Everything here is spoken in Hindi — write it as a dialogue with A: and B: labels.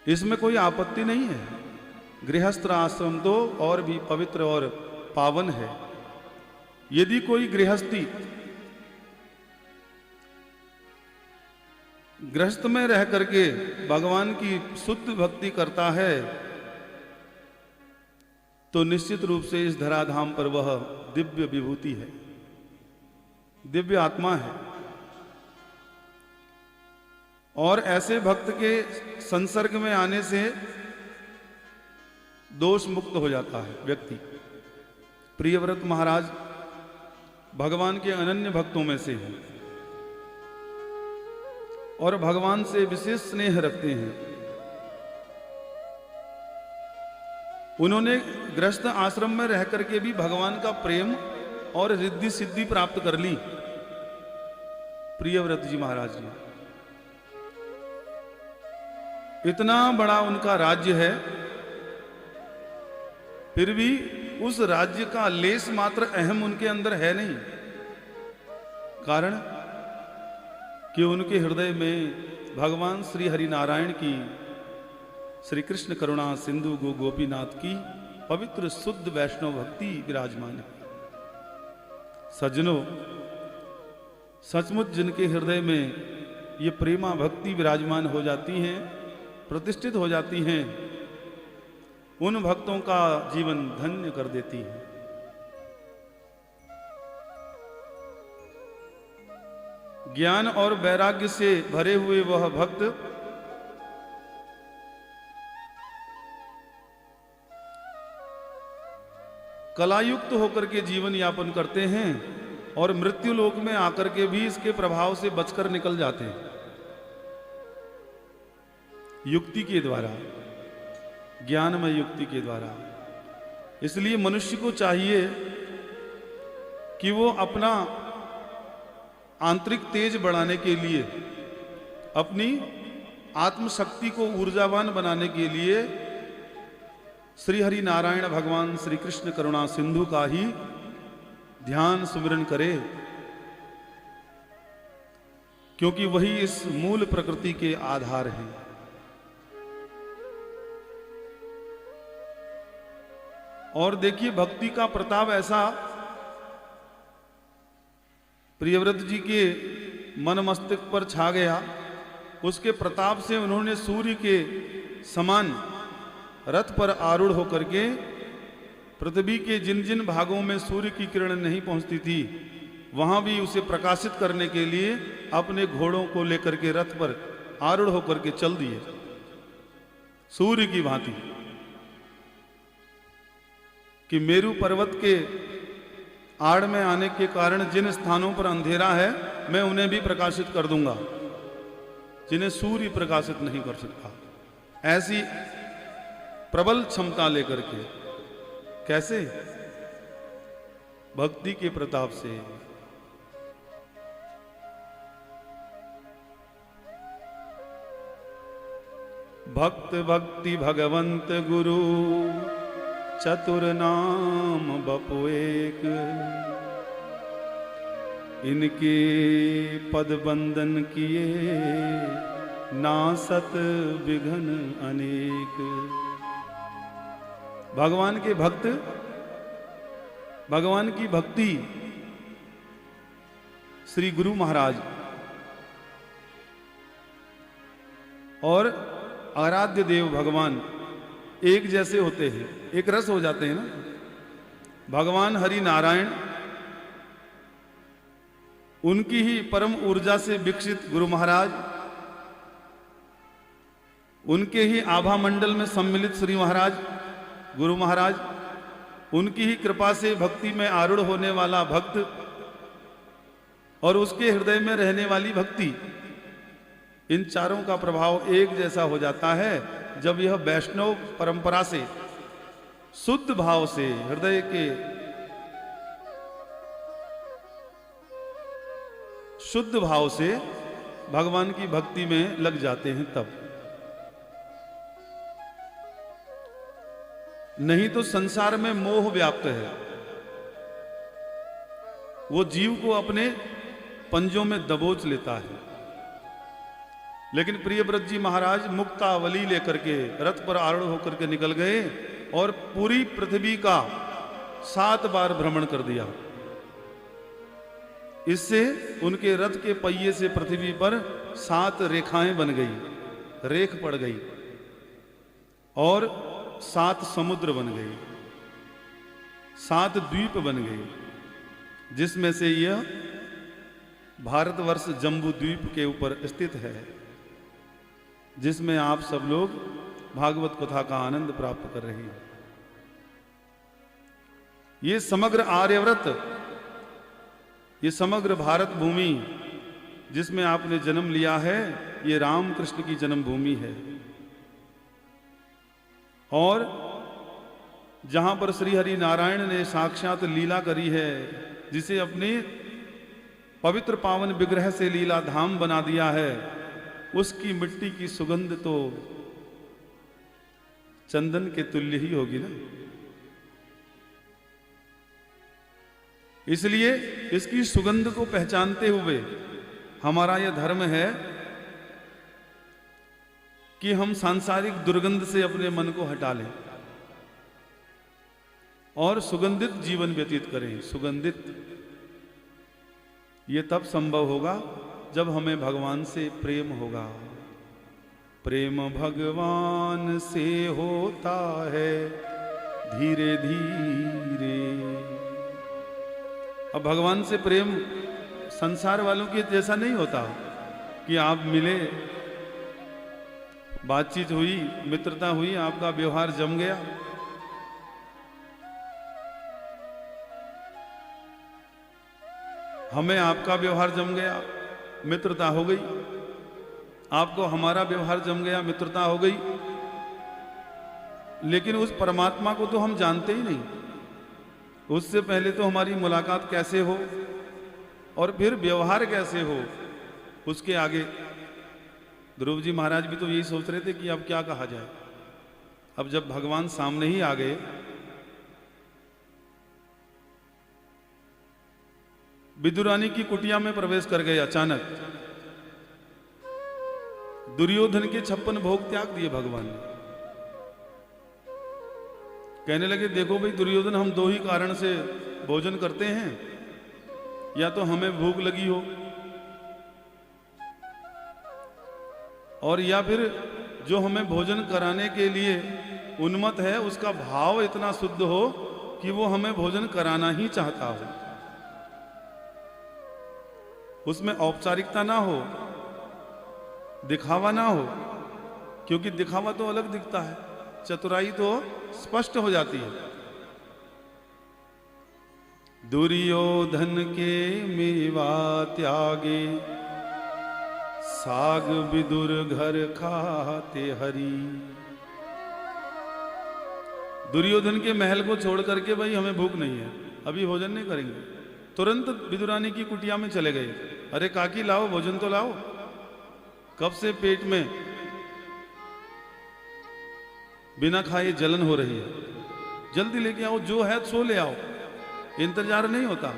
A: इसमें कोई आपत्ति नहीं है। गृहस्थ आश्रम तो और भी पवित्र और पावन है। यदि कोई गृहस्थी गृहस्थ में रह करके भगवान की शुद्ध भक्ति करता है तो निश्चित रूप से इस धराधाम पर वह दिव्य विभूति है, दिव्य आत्मा है। और ऐसे भक्त के संसर्ग में आने से दोष मुक्त हो जाता है व्यक्ति। प्रियव्रत महाराज भगवान के अनन्य भक्तों में से हैं और भगवान से विशेष स्नेह रखते हैं। उन्होंने गृहस्थ आश्रम में रह करके भी भगवान का प्रेम और रिद्धि सिद्धि प्राप्त कर ली। प्रियव्रत जी महाराज जी, इतना बड़ा उनका राज्य है, फिर भी उस राज्य का लेस मात्र अहम उनके अंदर है नहीं। कारण कि उनके हृदय में भगवान श्री हरि नारायण की, श्री कृष्ण करुणा सिंधु गो गोपीनाथ की पवित्र शुद्ध वैष्णव भक्ति विराजमान है। सज्जनों, सचमुच जिनके हृदय में ये प्रेमा भक्ति विराजमान हो जाती हैं, प्रतिष्ठित हो जाती हैं, उन भक्तों का जीवन धन्य कर देती है। ज्ञान और वैराग्य से भरे हुए वह भक्त कलायुक्त होकर के जीवन यापन करते हैं और मृत्यु लोक में आकर के भी इसके प्रभाव से बचकर निकल जाते हैं, युक्ति के द्वारा, ज्ञानमय युक्ति के द्वारा। इसलिए मनुष्य को चाहिए कि वो अपना आंतरिक तेज बढ़ाने के लिए, अपनी आत्मशक्ति को ऊर्जावान बनाने के लिए श्री हरि नारायण भगवान श्री कृष्ण करुणा सिंधु का ही ध्यान सुमिरन करे, क्योंकि वही इस मूल प्रकृति के आधार हैं। और देखिए, भक्ति का प्रताप ऐसा प्रियव्रत जी के मन मस्तिष्क पर छा गया। उसके प्रताप से उन्होंने सूर्य के समान रथ पर आरूढ़ होकर के पृथ्वी के जिन जिन भागों में सूर्य की किरण नहीं पहुंचती थी, वहां भी उसे प्रकाशित करने के लिए अपने घोड़ों को लेकर के रथ पर आरूढ़ होकर के चल दिए, सूर्य की भांति, कि मेरू पर्वत के आड़ में आने के कारण जिन स्थानों पर अंधेरा है मैं उन्हें भी प्रकाशित कर दूंगा, जिन्हें सूर्य प्रकाशित नहीं कर सकता। ऐसी प्रबल क्षमता लेकर के। कैसे? भक्ति के प्रताप से। भक्त भक्ति भगवंत गुरु चतुर नाम बपु एक, इनके पद बंदन किए नासत विघन अनेक। भगवान के भक्त, भगवान की भक्ति, श्री गुरु महाराज और आराध्य देव भगवान एक जैसे होते हैं, एक रस हो जाते हैं ना। भगवान हरि नारायण, उनकी ही परम ऊर्जा से विकसित गुरु महाराज, उनके ही आभा मंडल में सम्मिलित श्री महाराज गुरु महाराज, उनकी ही कृपा से भक्ति में आरूढ़ होने वाला भक्त और उसके हृदय में रहने वाली भक्ति, इन चारों का प्रभाव एक जैसा हो जाता है जब यह वैष्णव परंपरा से, शुद्ध भाव से, हृदय के शुद्ध भाव से भगवान की भक्ति में लग जाते हैं। तब नहीं तो संसार में मोह व्याप्त है, वो जीव को अपने पंजों में दबोच लेता है। लेकिन प्रियव्रत जी महाराज मुक्तावली लेकर के रथ पर आरूढ़ होकर के निकल गए और पूरी पृथ्वी का 7 बार भ्रमण कर दिया। इससे उनके रथ के पहिए से पृथ्वी पर 7 रेखाएं बन गई, रेख पड़ गई और 7 समुद्र बन गए, 7 द्वीप बन गए, जिसमें से यह भारतवर्ष जम्बू द्वीप के ऊपर स्थित है, जिसमें आप सब लोग भागवत कथा का आनंद प्राप्त कर रहे हैं। ये समग्र आर्यव्रत, ये समग्र भारत भूमि जिसमें आपने जन्म लिया है, ये रामकृष्ण की जन्मभूमि है। और जहां पर श्री हरि नारायण ने साक्षात लीला करी है, जिसे अपने पवित्र पावन विग्रह से लीला धाम बना दिया है, उसकी मिट्टी की सुगंध तो चंदन के तुल्य ही होगी ना। इसलिए इसकी सुगंध को पहचानते हुए हमारा यह धर्म है कि हम सांसारिक दुर्गंध से अपने मन को हटा लें और सुगंधित जीवन व्यतीत करें। सुगंधित ये तब संभव होगा जब हमें भगवान से प्रेम होगा। प्रेम भगवान से होता है धीरे धीरे। अब भगवान से प्रेम संसार वालों के जैसा नहीं होता कि आप मिले, बातचीत हुई, मित्रता हुई, आपका व्यवहार जम गया, हमें आपका व्यवहार जम गया, मित्रता हो गई, आपको हमारा व्यवहार जम गया, मित्रता हो गई। लेकिन उस परमात्मा को तो हम जानते ही नहीं। उससे पहले तो हमारी मुलाकात कैसे हो और फिर व्यवहार कैसे हो, उसके आगे ध्रुव जी महाराज भी तो यही सोच रहे थे कि अब क्या कहा जाए। अब जब भगवान सामने ही आ गए, विदुरानी की कुटिया में प्रवेश कर गए अचानक। दुर्योधन के 56 भोग त्याग दिए भगवान ने। कहने लगे, देखो भाई दुर्योधन, हम 2 ही कारण से भोजन करते हैं, या तो हमें भूख लगी हो और या फिर जो हमें भोजन कराने के लिए उन्मत्त है उसका भाव इतना शुद्ध हो कि वो हमें भोजन कराना ही चाहता हो, उसमें औपचारिकता ना हो, दिखावा ना हो, क्योंकि दिखावा तो अलग दिखता है, चतुराई तो स्पष्ट हो जाती है। दुर्योधन के मेवा त्यागे, साग विदुर घर खाते हरि। दुर्योधन के महल को छोड़ करके भाई हमें भूख नहीं है, अभी भोजन नहीं करेंगे, तुरंत विदुरानी की कुटिया में चले गए। अरे काकी लाओ, भोजन तो लाओ, कब से पेट में बिना खाए जलन हो रही है, जल्दी लेके आओ, जो है सो ले आओ, इंतजार नहीं होता।